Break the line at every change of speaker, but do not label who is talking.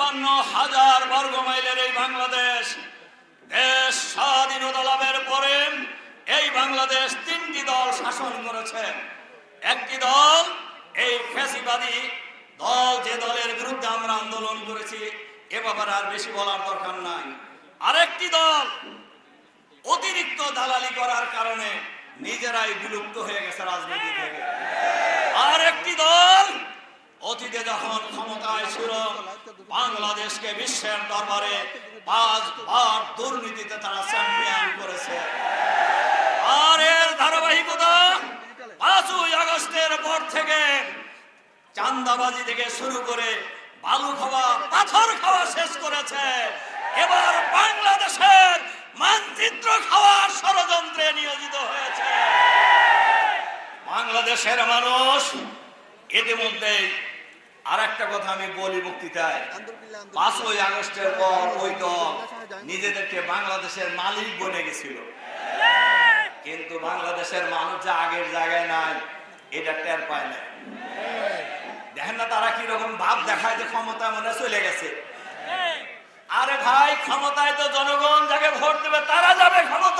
56,000 বর্গ মাইলের এই বাংলাদেশ, দেশ স্বাধীনতা লাভের পরে এই বাংলাদেশ 3টি দল শাসন করেছে। একটি দল এই ফ্যাসিবাদী দল, যে দলের বিরুদ্ধে আমরা আন্দোলন করেছি, এ ব্যাপারে আর বেশি বলার দরকার নাই। আরেকটি দল অতিরিক্ত দালালি করার কারণে নিজেরাই বিলুপ্ত হয়ে গেছে রাজনীতি থেকে। আর একটি দল অতীতে যখন ক্ষমতায় ছিল, বাংলাদেশকে বিশ্বের দরবারে 5 বার দুর্নীতিতে তারা চ্যাম্পিয়ন করেছে। আর এর ধারাবাহিকতা 5ই আগস্টের পর থেকে চাঁদাবাজি থেকে শুরু করে বালু খাওয়া, পাথর খাওয়া শেষ করেছে। এবার বাংলাদেশের মানচিত্র খাওয়ার ষড়যন্ত্রে নিয়োজিত হয়েছে। বাংলাদেশের মানুষ ইতিমধ্যে, আর একটা কথা আমি বলি বক্তৃতায়, 5ই আগস্টের পর ওই দল নিজেদেরকে বাংলাদেশের মালিক বনে গেছিল, কিন্তু বাংলাদেশের মানুষ যে আগের জায়গায় নাই এটা টের পায় না। দেখেন না তারা কিরকম ভাব দেখায় যে ক্ষমতা মনে চলে গেছে। আরে ভাই, ক্ষমতায় তো জনগণ যাকে ভোট দেবে তারা যাবে ক্ষমতা।